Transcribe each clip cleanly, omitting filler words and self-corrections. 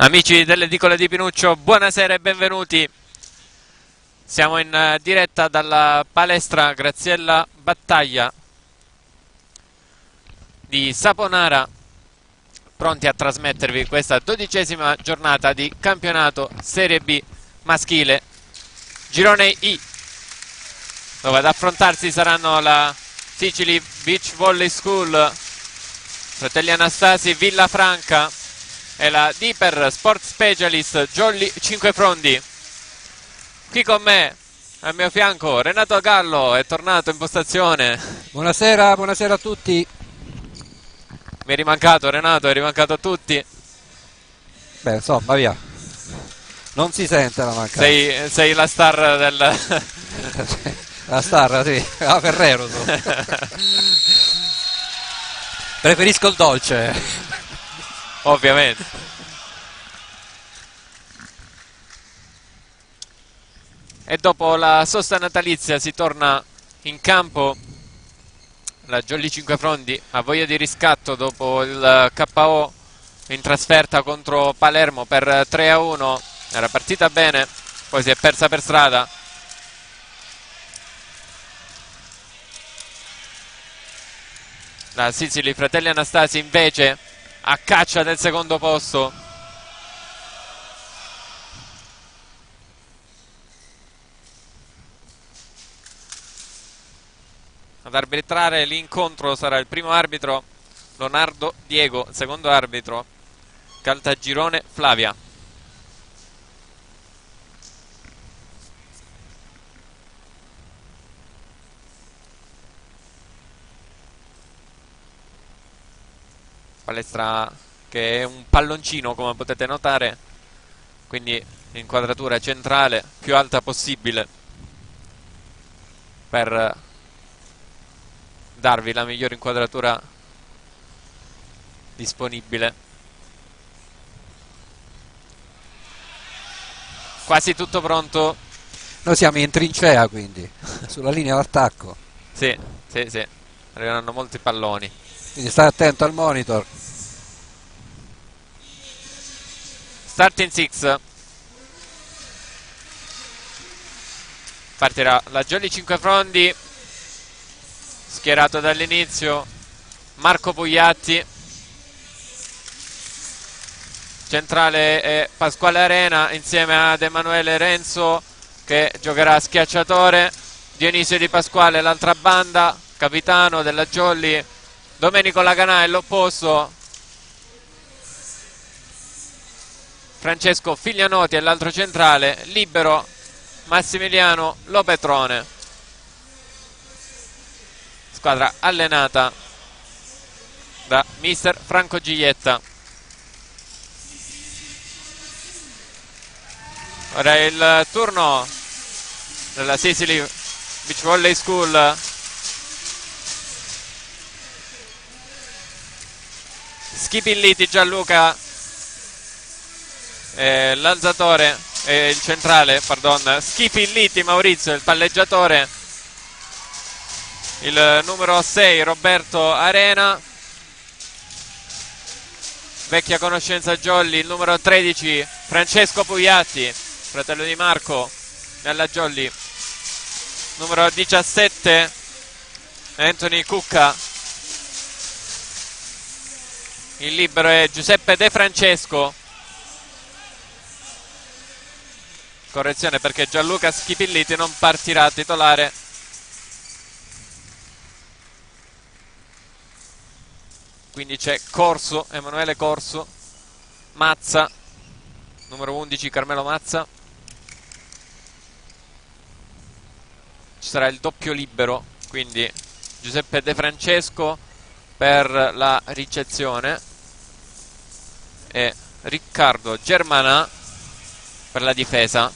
Amici dell'Edicola di Pinuccio, buonasera e benvenuti. Siamo in diretta dalla palestra Graziella Battaglia di Saponara, pronti a trasmettervi questa 12ª giornata di campionato Serie B maschile Girone I, dove ad affrontarsi saranno la Sicily Beach Volley School, Fratelli Anastasi Villafranca e la Diper Sport Specialist Jolly Cinquefrondi. Qui con me, al mio fianco, Renato Gallo è tornato in postazione. Buonasera, buonasera a tutti. Mi è rimancato Renato, è rimancato a tutti. Beh, insomma, via. Non si sente la mancanza. Sei la star del... La star, sì, la Ferrero tu. Preferisco il dolce. Ovviamente. E dopo la sosta natalizia si torna in campo. La Jolly Cinquefrondi ha voglia di riscatto dopo il KO in trasferta contro Palermo per 3-1. Era partita bene, poi si è persa per strada. La Sicily Fratelli Anastasi invece a caccia del secondo posto. Ad arbitrare l'incontro sarà il primo arbitro Leonardo Diego, il secondo arbitro Caltagirone Flavia. Palestra che è un palloncino, come potete notare, quindi inquadratura centrale più alta possibile per darvi la migliore inquadratura disponibile. Quasi tutto pronto. Noi siamo in trincea, quindi, sulla linea d'attacco. Sì, sì, sì, arriveranno molti palloni. Quindi stai attento al monitor. Starting six. Partirà la Jolly Cinquefrondi, schierato dall'inizio Marco Pugliatti, centrale è Pasquale Arena insieme ad Emanuele Renzo che giocherà a schiacciatore, Dionisio Di Pasquale l'altra banda, capitano della Jolly Domenico Laganà è l'opposto, Francesco Figlianoti è l'altro centrale, libero Massimiliano Lopetrone. Squadra allenata da mister Franco Giglietta. Ora è il turno della Sicily Beach Volley School. Schipilliti Gianluca, l'alzatore, il centrale, pardon, Schipilliti Maurizio, il palleggiatore, il numero 6 Roberto Arena, vecchia conoscenza Jolly, il numero 13 Francesco Pugliatti, fratello di Marco nella Jolly, numero 17 Anthony Cucca, il libero è Giuseppe De Francesco. Correzione perché Gianluca Schipilliti non partirà titolare. Quindi c'è Corso, Emanuele Corso, Mazza, numero 11 Carmelo Mazza. Ci sarà il doppio libero, quindi Giuseppe De Francesco per la ricezione e Riccardo Germanà per la difesa.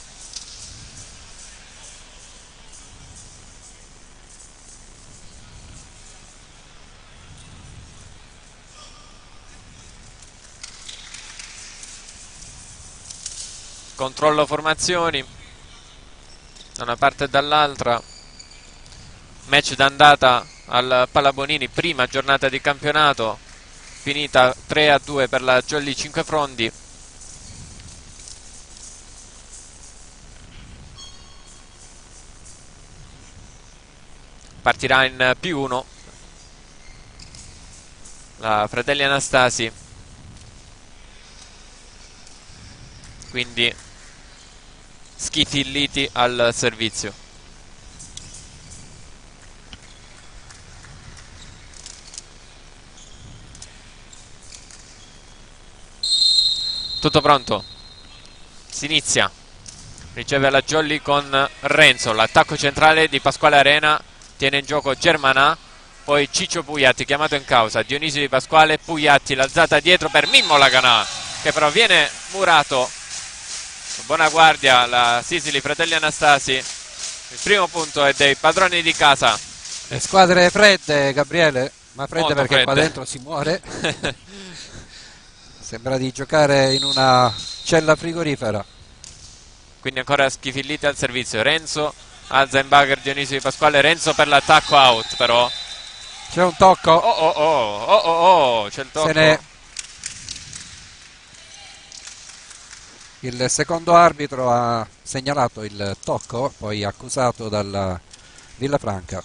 Controllo formazioni da una parte e dall'altra. Match d'andata al Palabonini, prima giornata di campionato, finita 3-2 per la Jolly Cinquefrondi. partirà in +1 la Fratelli Anastasi, quindi Schifilliti al servizio. Tutto pronto, si inizia. Riceve la Jolly con Renzo, l'attacco centrale di Pasquale Arena, tiene in gioco Germanà, poi Ciccio Pugliatti chiamato in causa, Dionisio Di Pasquale, Pugliatti, l'alzata dietro per Mimmo Laganà, che però viene murato. Buona guardia la Sisili Fratelli Anastasi, il primo punto è dei padroni di casa. Le squadre fredde, Gabriele, ma fredde Molto perché fredde. qua dentro si muore. Sembra di giocare in una cella frigorifera. Quindi ancora Schifilliti al servizio, Renzo, alza in bugger Dionisio Di Pasquale, Renzo per l'attacco, out però. C'è un tocco. C'è il tocco. Il secondo arbitro ha segnalato il tocco, poi accusato dalla Villafranca.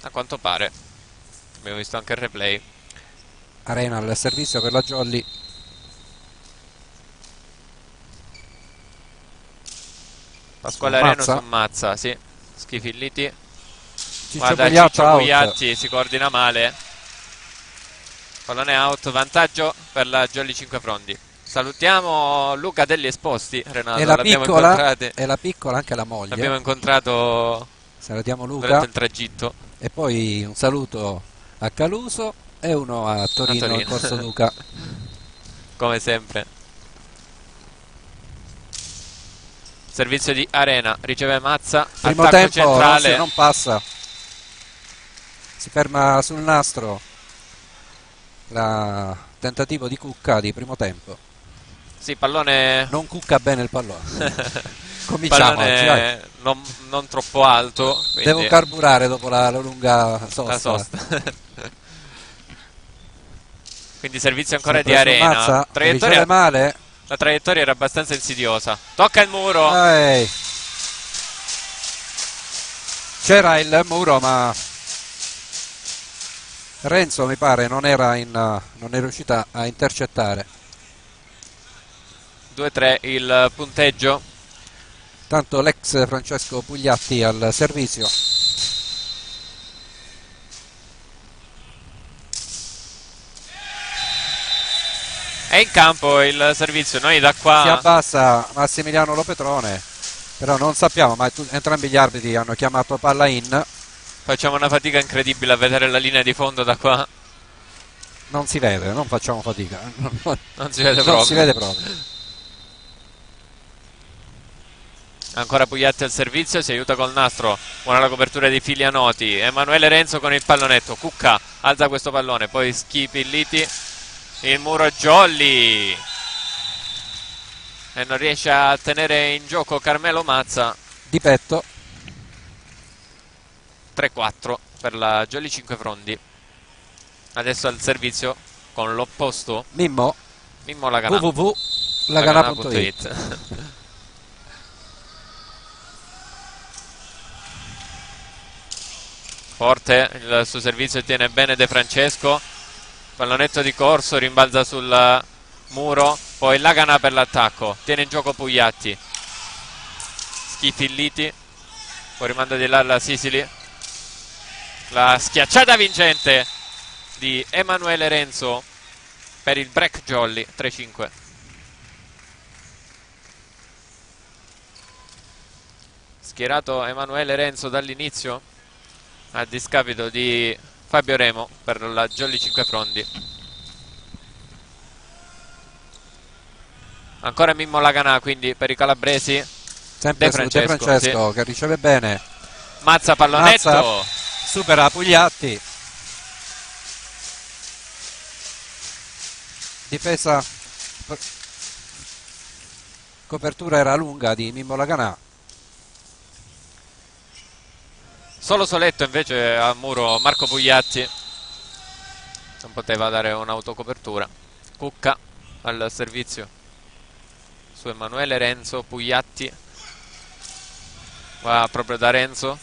A quanto pare. Abbiamo visto anche il replay. Arena al servizio per la Jolly. Pasquale Areno su Mazza, sì. Schifilliti. Guarda, Ciccio Pugliatti si coordina male. Pallone out, vantaggio per la Jolly 5 Frondi. Salutiamo Luca degli Esposti, Renato. E la piccola anche la moglie. L'abbiamo incontrato. Salutiamo Luca. Durante il tragitto. E poi un saluto a Caluso e uno a Torino, in Corso Duca. Come sempre. Servizio di Arena, riceve Mazza, Primo attacco tempo centrale. non passa. Si ferma sul nastro il tentativo di Cucca di primo tempo. Sì, pallone. Non cucca bene il pallone. Cominciamo pallone oggi, non troppo alto. Quindi... Devo carburare dopo la lunga sosta. La sosta. Quindi servizio ancora Sempre di Arena. Mazza, riceve male. La traiettoria era abbastanza insidiosa. Tocca il muro. C'era il muro, ma Renzo mi pare non è riuscita a intercettare. 2-3 il punteggio. Tanto l'ex Francesco Pugliatti al servizio. È in campo il servizio, noi da qua... Si abbassa Massimiliano Lopetrone, però non sappiamo, ma entrambi gli arbitri hanno chiamato palla in. Facciamo una fatica incredibile a vedere la linea di fondo da qua. Non si vede, non facciamo fatica. Non si vede proprio. Non si vede proprio. Ancora Pugliatti al servizio, si aiuta col nastro. Buona la copertura di Filianoti. Emanuele Renzo con il pallonetto. Cucca alza questo pallone, poi Schifilliti. Il muro Jolly. E non riesce a tenere in gioco Carmelo Mazza. Di petto. 3-4 per la Jolly 5 Frondi. Adesso al servizio con l'opposto Mimmo Laganà. www.laganà.it. Forte il suo servizio, tiene bene De Francesco. Pallonetto di corso, rimbalza sul muro. Poi Laganà per l'attacco. Tiene in gioco Pugliatti. Schifilliti. Poi rimanda di là la Sisili. La schiacciata vincente di Emanuele Renzo per il break Jolly 3-5. Schierato Emanuele Renzo dall'inizio a discapito di Fabio Remo per la Jolly 5 Frondi. Ancora Mimmo Laganà quindi per i calabresi. Sempre De Francesco sì, che riceve bene. Mazza pallonetto. Mazza supera Pugliatti. Difesa, copertura era lunga di Mimmo Laganà. Solo Soletto invece a muro Marco Pugliatti non poteva dare un'autocopertura. Cucca al servizio su Emanuele Renzo. Pugliatti va proprio da Renzo,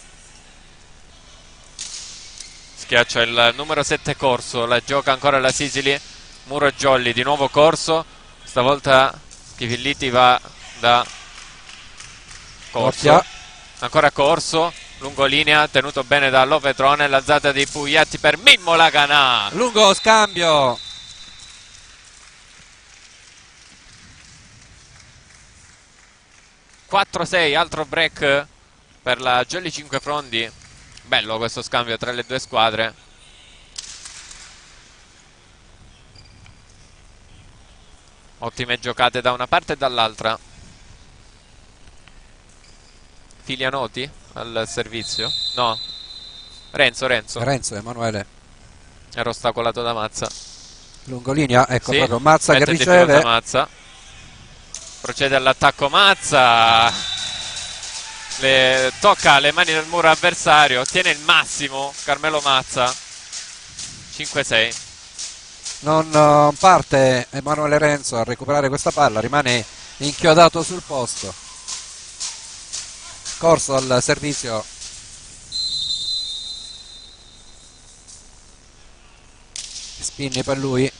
Schiaccia il numero 7 Corso, la gioca ancora la Sisili, Muro Jolly, di nuovo Corso, stavolta Schifilliti va da Corso, ancora Corso, lungolinea, tenuto bene da Lopetrone, l'alzata di Pugliatti per Mimmo Laganà. Lungo scambio. (4-6), altro break per la Jolly 5 Frondi. Bello questo scambio tra le due squadre. Ottime giocate da una parte e dall'altra. Filianoti al servizio? No, Renzo Emanuele. era ostacolato da Mazza. Lungolinea, ecco, sì, proprio Mazza che mette in difficoltà riceve. Mazza. Procede all'attacco Mazza, tocca le mani del muro avversario, ottiene il massimo Carmelo Mazza. 5-6. Non parte Emanuele Renzo a recuperare questa palla, rimane inchiodato sul posto. Corso al servizio. Spinni per lui.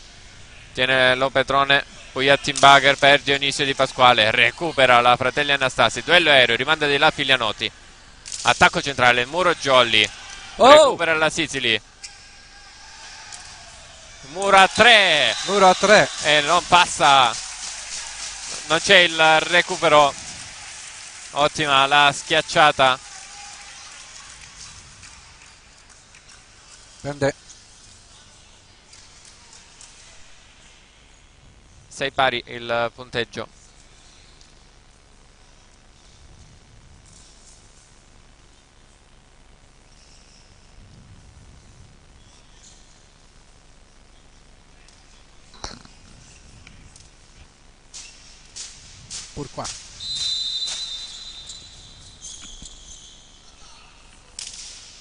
Tiene Lopetrone, Pugliatti in bagger per Dionisio Di Pasquale, recupera la Fratelli Anastasi, duello aereo, rimanda di là Filianotti, attacco centrale, Muro Jolly, recupera la Sisili, Muro a 3 e non passa, non c'è il recupero. Ottima la schiacciata, prende 6 pari il punteggio. pur qua.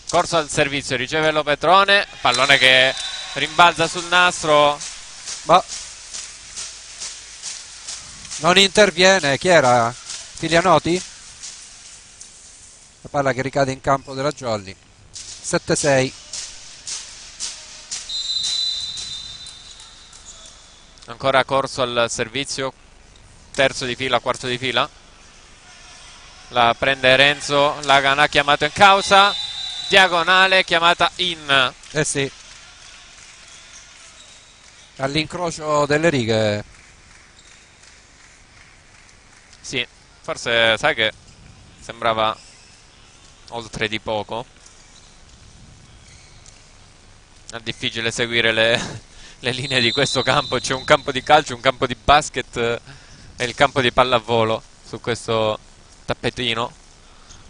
Corso al servizio, riceve Lopetrone, pallone che rimbalza sul nastro, ma non interviene. Chi era? Filianoti? La palla che ricade in campo della Jolly. 7-6. ancora Corso al servizio, terzo di fila, quarto di fila, la prende Renzo, Laganà chiamato in causa, diagonale chiamata in. Eh sì, all'incrocio delle righe. Sì, forse sai che sembrava oltre di poco. È difficile seguire le linee di questo campo. C'è un campo di calcio, un campo di basket e il campo di pallavolo su questo tappetino.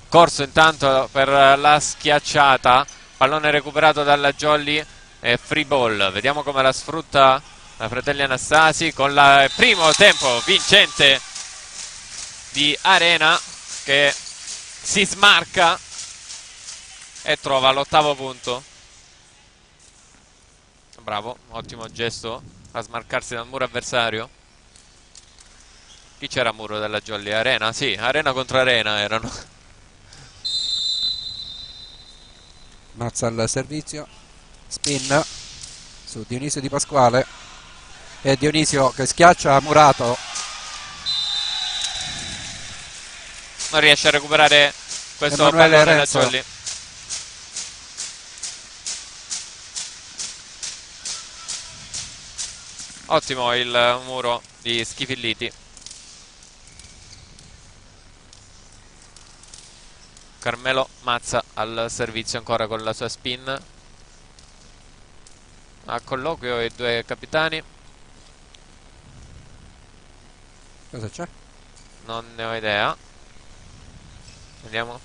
Corso intanto per la schiacciata, pallone recuperato dalla Jolly e free ball. Vediamo come la sfrutta la Fratelli Anastasi con il primo tempo vincente di Arena, che si smarca e trova l'8º punto. Bravo, ottimo gesto a smarcarsi dal muro avversario. Chi c'era a muro della Jolly? Arena? Sì, Arena contro Arena erano. Mazza al servizio, spin su Dionisio Di Pasquale e Dionisio che schiaccia Murato. Non riesce a recuperare questo Emanuele pallone Renzo. da Jolly. Ottimo il muro di Schifilliti. Carmelo Mazza al servizio ancora con la sua spin. A colloquio i due capitani. Cosa c'è? Non ne ho idea. Vediamo.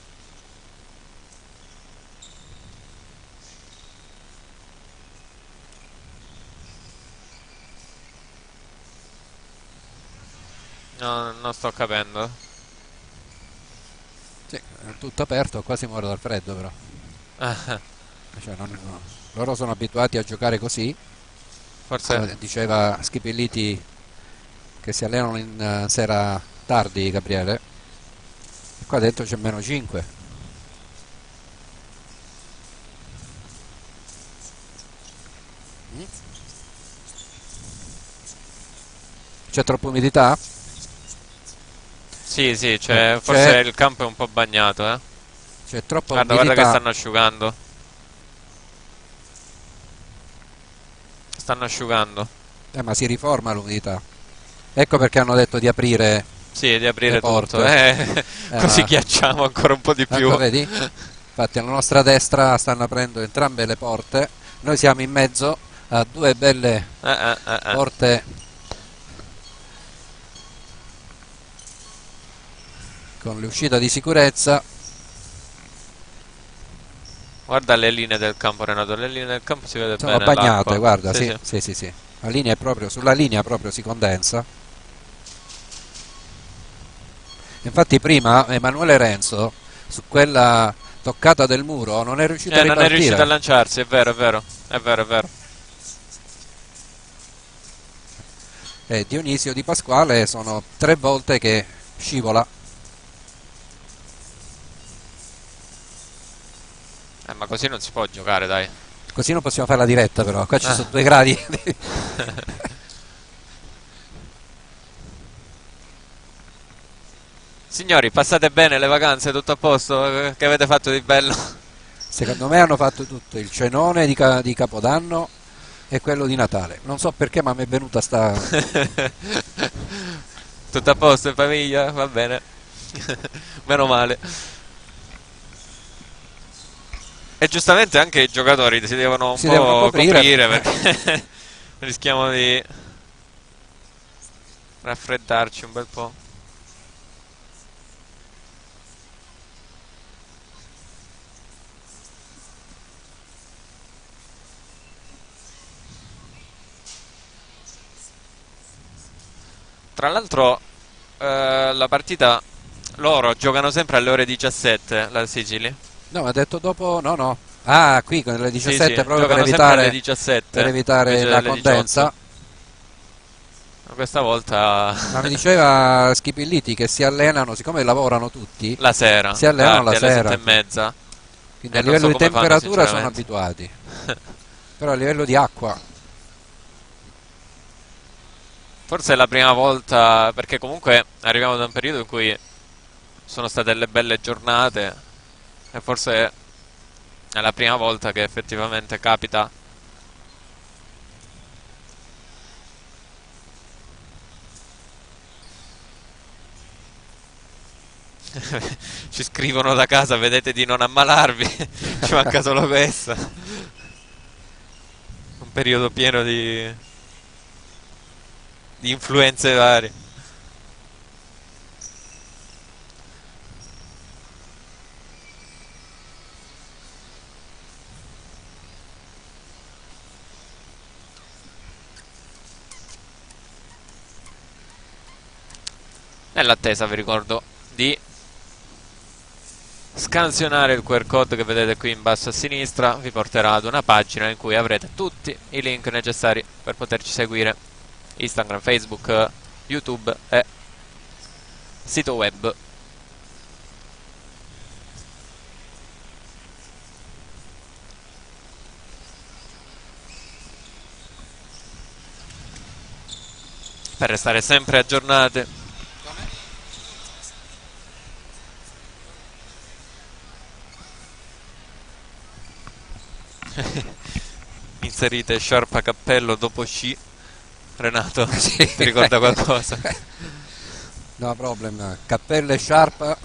No, non sto capendo. Sì, è tutto aperto, quasi muore dal freddo però. Cioè, loro sono abituati a giocare così. Forse Come diceva Schipilliti che si allenano in sera tardi, Gabriele. E qua dentro c'è -5. C'è troppa umidità? Sì, sì, forse il campo è un po' bagnato, eh. C'è troppa Guarda, umidità. guarda che stanno asciugando. Stanno asciugando. Ma si riforma l'umidità. Ecco perché hanno detto di aprire Sì, di le aprire tutto. porte. Così ghiacciamo ancora un po' di più. Ecco, vedi? Infatti alla nostra destra stanno aprendo entrambe le porte. Noi siamo in mezzo a due belle porte con l'uscita di sicurezza. Guarda le linee del campo, Renato. Le linee del campo si vede Sono bene bagnate, l'acqua. guarda, Sì, sì, sì. sì, sì, sì. La linea è proprio, sulla linea proprio si condensa. Infatti prima Emanuele Renzo su quella toccata del muro non è riuscito a Non è ripartire. riuscito a lanciarsi, è vero, è vero. È vero, è vero. E Dionisio Di Pasquale sono 3 volte che scivola. Ma così non si può giocare, dai. Così non possiamo fare la diretta però, qua ci sono 2 gradi. Signori, passate bene le vacanze, tutto a posto? Che avete fatto di bello? Secondo me hanno fatto tutto, il cenone di Capodanno e quello di Natale. Non so perché ma mi è venuta sta... Tutto a posto in famiglia? Va bene. Meno male. E giustamente anche i giocatori si devono un Si po' devono coprire. perché rischiamo di raffreddarci un bel po'. Tra l'altro la partita loro giocano sempre alle ore 17, la Sicily. No, mi ha detto dopo... No, no. Ah, qui con le 17 Sì, sì, proprio giocano sempre alle per 17 evitare invece la delle 18. condensa. Ma questa volta Ma mi diceva Schipilliti che si allenano, siccome lavorano tutti, la sera, si allenano tardi, la alle sera. 7:30. Quindi a Non livello so di come fanno, temperatura sono sinceramente. abituati. Però a livello di acqua, Forse è la prima volta, perché comunque arriviamo da un periodo in cui sono state delle belle giornate e forse è la prima volta che effettivamente capita. Ci scrivono da casa, vedete di non ammalarvi. Ci manca solo questo. Un periodo pieno di influenze varie. Nell'attesa vi ricordo di scansionare il QR code che vedete qui in basso a sinistra, vi porterà ad una pagina in cui avrete tutti i link necessari per poterci seguire: Instagram, Facebook, YouTube e sito web. Per restare sempre aggiornate. Inserite sciarpa cappello dopo sci. Renato, sì. ti ricorda qualcosa? no problem. Cappelle sciarpa.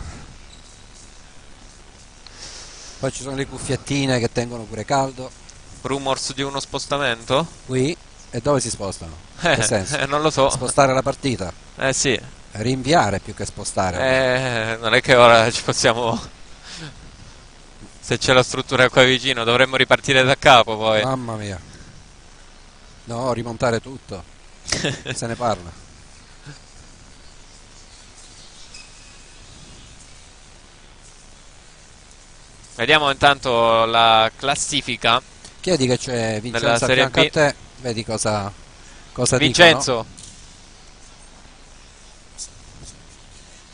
Poi ci sono le cuffiettine che tengono pure caldo. Rumors di uno spostamento? Qui. E dove si spostano? Che senso? Non lo so. Spostare la partita. Sì. Rinviare più che spostare. Non è che ora ci possiamo... Se c'è la struttura qua vicino dovremmo ripartire da capo poi. Mamma mia. No, rimontare tutto. Se ne parla. Vediamo intanto la classifica Chiedi che c'è della Vincenzo a Serie fianco a B. te. Vedi cosa dicono. Vincenzo!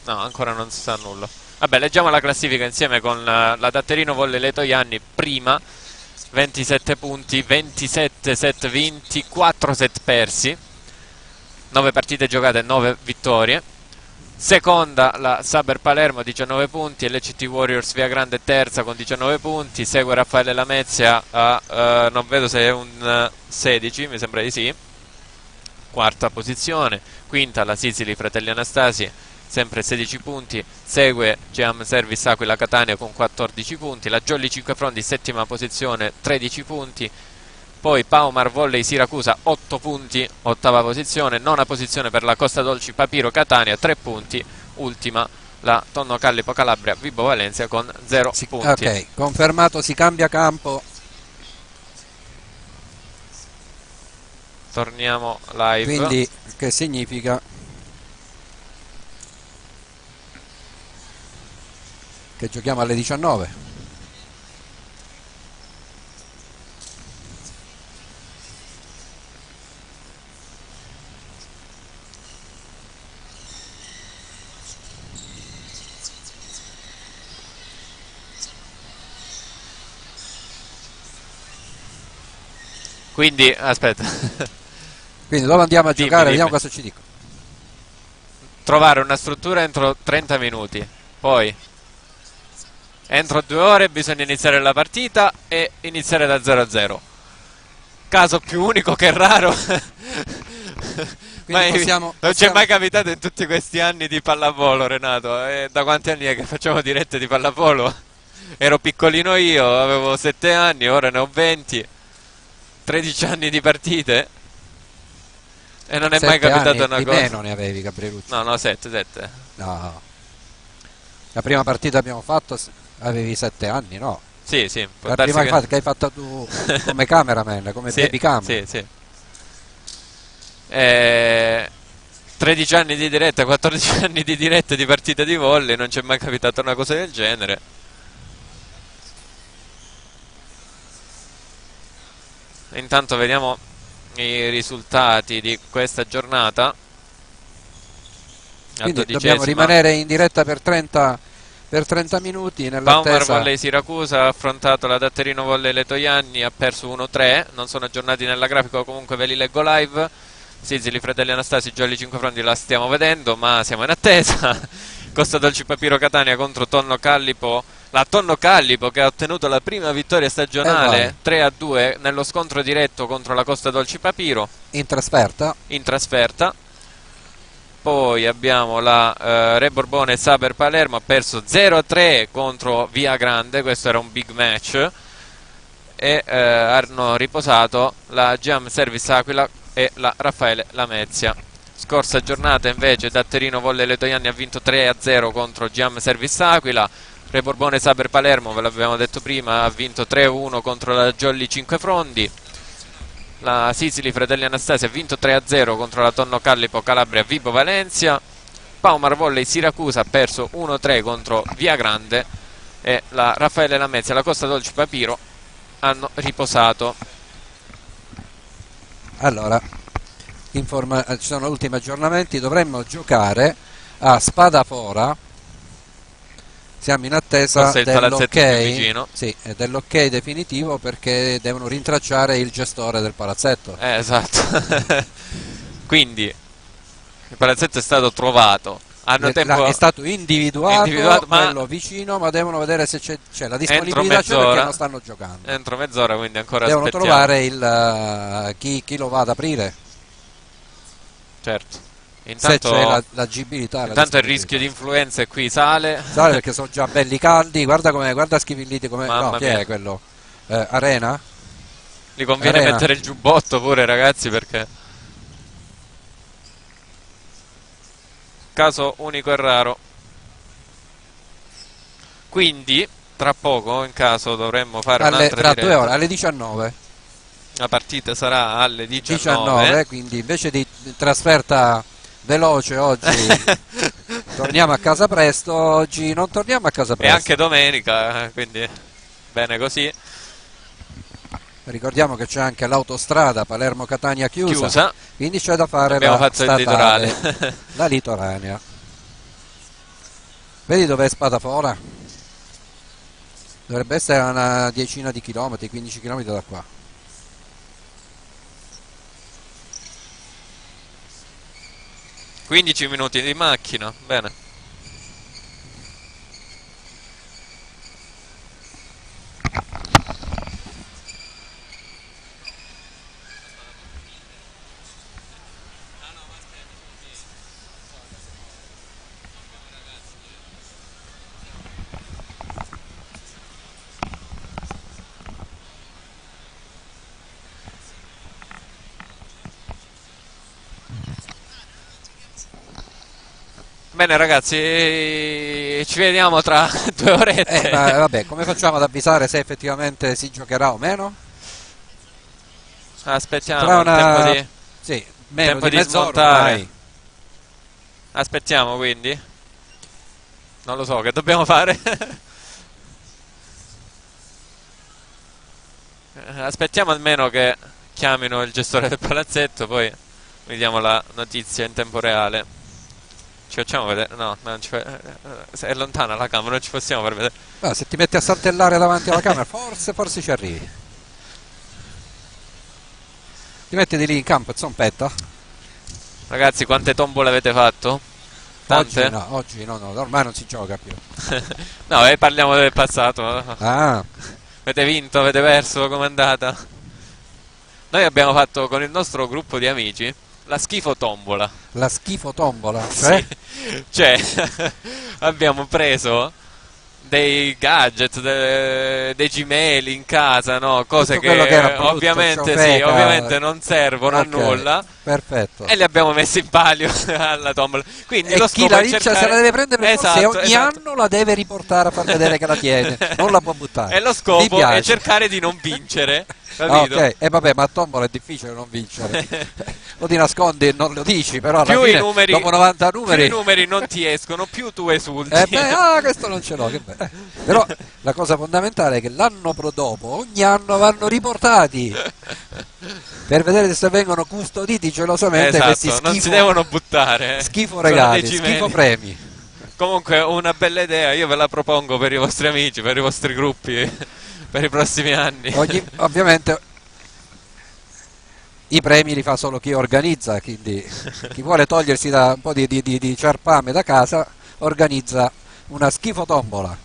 No, ancora non si sa nulla. Vabbè, leggiamo la classifica insieme con la Datterino Volle Leto Ianni prima, 27 punti, 27 set vinti, 4 set persi, 9 partite giocate, 9 vittorie. Seconda la Saber Palermo, 19 punti, LCT Warriors Via Grande terza con 19 punti, segue Raffaele Lamezia a, non vedo se è un 16, mi sembra di sì, quarta posizione. Quinta la Sicily Fratelli Anastasi, sempre 16 punti, segue Geam Service Aquila Catania con 14 punti, la Jolly Cinquefrondi settima posizione, 13 punti, poi Paumar Volley Siracusa 8 punti, ottava posizione, nona posizione per la Costa Dolci Papiro Catania 3 punti, ultima la Tonno Callipo Calabria Vibo Valencia con 0 punti. Ok, confermato, si cambia campo. Torniamo live. Quindi che significa che giochiamo alle 19. Quindi, aspetta. Quindi dove andiamo a giocare? Dimmi. Vediamo cosa ci dico. Trovare una struttura entro 30 minuti. Poi, entro 2 ore bisogna iniziare la partita e iniziare da 0-0. Caso più unico che raro. Non ci è mai capitato in tutti questi anni di pallavolo, Renato. Da quanti anni è che facciamo dirette di pallavolo? Ero piccolino io, avevo 7 anni, ora ne ho 20. 13 anni di partite e non è mai capitata una cosa. Meno ne avevi, Gabrielucci? No, 7. No. La prima partita abbiamo fatto avevi 7 anni, no? Sì. La prima che hai fatto tu come cameraman, come baby cam. Sì. 13 anni di diretta, 14 anni di diretta di partita di volley, non c'è mai capitata una cosa del genere. Intanto vediamo i risultati di questa giornata. Quindi dobbiamo rimanere in diretta per 30 minuti nell'attesa. Paumar Volley Siracusa ha affrontato la Datterino Volley Letoianni, ha perso 1-3, non sono aggiornati nella grafica, comunque ve li leggo live. Sicily Fratelli Anastasi, Jolly Cinquefrondi la stiamo vedendo, ma siamo in attesa. Costa Dolci Papiro Catania contro Tonno Callipo, la Tonno Callipo che ha ottenuto la prima vittoria stagionale 3-2 nello scontro diretto contro la Costa Dolci Papiro in trasferta. Poi abbiamo la Re Borbone Saber Palermo, ha perso 0-3 contro Via Grande, questo era un big match, e hanno riposato la Geam Service Aquila e la Raffaele Lamezia. Scorsa giornata invece Datterino Volley Letoianni ha vinto 3-0 contro Geam Service Aquila. Re Borbone Saber Palermo, ve l'abbiamo detto prima, ha vinto 3-1 contro la Jolly Cinquefrondi. La Sicily Fratelli Anastasi ha vinto 3-0 contro la Tonno Callipo Calabria Vibo Valencia. Paumar Volley Siracusa ha perso 1-3 contro Via Grande e la Raffaele Lamezia e la Costa Dolci Papiro hanno riposato. Allora, ci sono ultimi aggiornamenti, dovremmo giocare a Spadafora. Siamo in attesa dell'ok definitivo, perché devono rintracciare il gestore del palazzetto. Esatto. Quindi il palazzetto è stato trovato. È stato individuato quello vicino, ma devono vedere se c'è la disponibilità, perché non stanno giocando. Entro mezz'ora, quindi ancora devono aspettiamo. Trovare chi lo va ad aprire. Certo. Intanto, se c'è l'agibilità. Intanto il rischio di influenza qui sale perché sono già belli caldi. Guarda Schivilliti come. Mamma chi mia. è quello? Arena? Gli conviene mettere il giubbotto pure, ragazzi, perché caso unico e raro. Quindi tra poco, in caso, dovremmo fare un'altra tra diretta. 2 ore, alle 19. La partita sarà alle 19. Quindi invece di trasferta veloce oggi torniamo a casa presto. Oggi non torniamo a casa presto. E anche domenica, quindi bene così. Ricordiamo che c'è anche l'autostrada Palermo-Catania chiusa, quindi c'è da fare la litoranea. Vedi dov'è Spadafora? Dovrebbe essere a una decina di chilometri, 15 chilometri da qua. «15 minuti di macchina, bene». Bene ragazzi, ci vediamo tra 2 orette. Vabbè, come facciamo ad avvisare se effettivamente si giocherà o meno? Aspettiamo Tra il tempo di, sì, meno tempo di di mezz'ora smontare. ormai. Aspettiamo quindi. Non lo so, che dobbiamo fare? Aspettiamo almeno che chiamino il gestore del palazzetto, poi vediamo la notizia in tempo reale. Ci facciamo vedere? No, non ci è lontana la camera, non ci possiamo far vedere. Se ti metti a saltellare davanti alla camera, forse ci arrivi. Ti metti di lì in campo e zompetta? Ragazzi, quante tombole avete fatto? Tante? Oggi no, ormai non si gioca più. No, parliamo del passato. Ah, Avete vinto, avete perso, com'è andata? Noi abbiamo fatto con il nostro gruppo di amici la schifo tombola. la schifo tombola, cioè? Sì. Cioè, abbiamo preso dei gadget, dei gimeli in casa, no? Cose Tutto quello che era brutto, ovviamente, ciofeca. ovviamente non servono Ok, a nulla. perfetto. E li abbiamo messi in palio alla tombola. Quindi E lo chi scopo la è vince cercare... se la deve prendere per forza, e Esatto, ogni esatto. anno la deve riportare a far vedere che la tiene, non la può buttare. E lo Mi scopo piace. è cercare di non vincere, Ah, capito? ok, e vabbè, ma a tombola è difficile non vincere. Lo ti nascondi e non lo dici, però alla Più fine, i numeri, dopo 90 più numeri... i numeri non ti escono, più tu esulti. Questo non ce l'ho, che bello. Però la cosa fondamentale è che l'anno dopo, ogni anno vanno riportati per vedere se vengono custoditi gelosamente questi Esatto, non si schifo, devono buttare. schifo Sono regali, dei cimeli. schifo premi. Comunque una bella idea, io ve la propongo per i vostri amici, per i vostri gruppi, per i prossimi anni. Ovviamente i premi li fa solo chi organizza, quindi chi vuole togliersi da un po' di ciarpame da casa organizza una schifo tombola,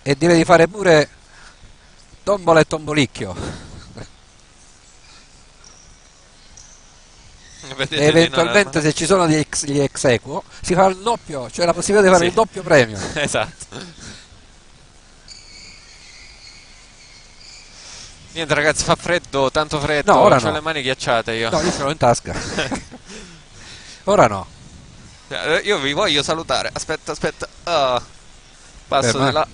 e direi di fare pure tombola e tombolicchio. Vedete E eventualmente se ci sono gli ex equo si fa il doppio, cioè la possibilità di fare Sì. il doppio premio. Esatto. Niente ragazzi, fa freddo, tanto freddo, No, ora ho no. le mani ghiacciate io. No, io ce l'ho in tasca. Ora no. Io vi voglio salutare, aspetta. Ah, passo Beh, di là,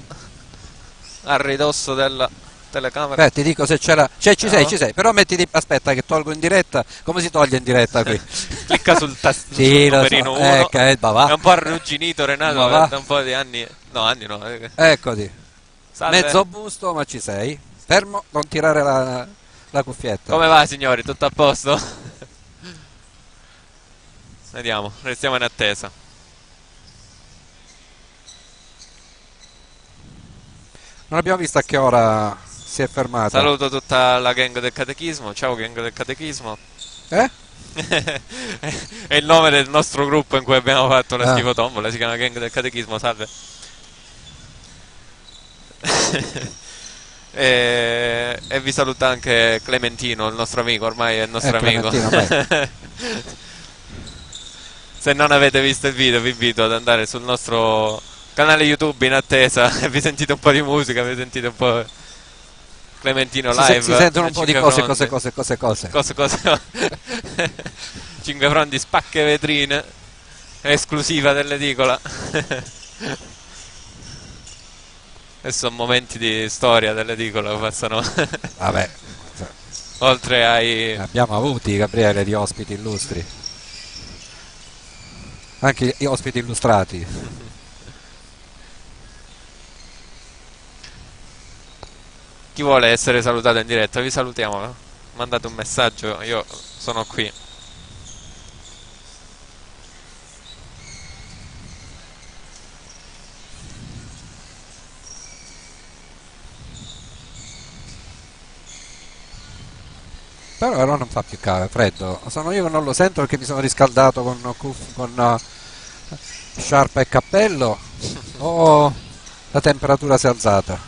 a ridosso della telecamera. Ti dico se c'era. Cioè ci sei, No. ci sei. Però mettiti. Aspetta che tolgo in diretta. Come si toglie in diretta qui? Clicca sul tasto Sì, sul lo numerino so. 1. Ma va. È un po' arrugginito Renato, Ma va. da un po' di anni. No, anni no. Eccoti. Salve. Mezzo busto, ma ci sei. Fermo, non tirare la cuffietta. Come va signori? Tutto a posto? Vediamo, restiamo in attesa. Non abbiamo visto a che ora si è fermata. Saluto tutta la gang del catechismo. Ciao gang del catechismo. Eh? È il nome del nostro gruppo in cui abbiamo fatto la Ah. schifo tombola, si chiama gang del catechismo. Salve. E vi saluta anche Clementino, il nostro amico, ormai è il nostro amico. Clementino, Se non avete visto il video vi invito ad andare sul nostro canale YouTube in attesa e vi sentite un po' di musica, vi sentite un po' Clementino live. Si sentono un po' di cose. Cose. 5 fronti, spacche vetrine, esclusiva dell'edicola. E sono momenti di storia dell'edicola che passano. Vabbè, Oltre ai... abbiamo avuti, Gabriele, di ospiti illustri. Anche gli ospiti illustrati. Chi vuole essere salutato in diretta, vi salutiamo. Mandate un messaggio, io sono qui. però non fa più freddo. Sono io che non lo sento perché mi sono riscaldato con sciarpa e cappello o la temperatura si è alzata.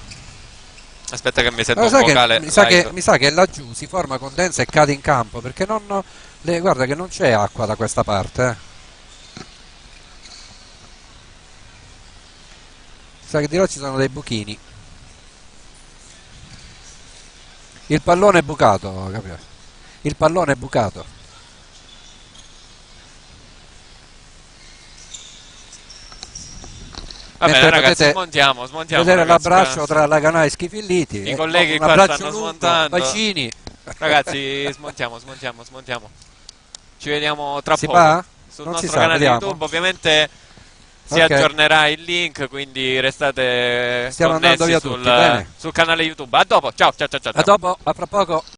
Aspetta che mi sento Ma un sai che, vocale live. mi sa che laggiù si forma condensa e cade in campo perché guarda che non c'è acqua da questa parte. Mi sa che di là ci sono dei buchini. Il pallone è bucato, capito? Il pallone è bucato. Va bene Mentre ragazzi, potete smontiamo vedere ragazzi, l'abbraccio tra la Canà e Schifilliti. i colleghi Un qua abbraccio stanno lungo, smontando. bacini. Ragazzi, smontiamo. Ci vediamo tra Si poco va? sul Non si nostro sa, canale vediamo. YouTube. Ovviamente si Ok. aggiornerà il link, quindi restate Stiamo andando connessi via tutti, bene. sul canale YouTube. A dopo, ciao. A dopo, a fra poco.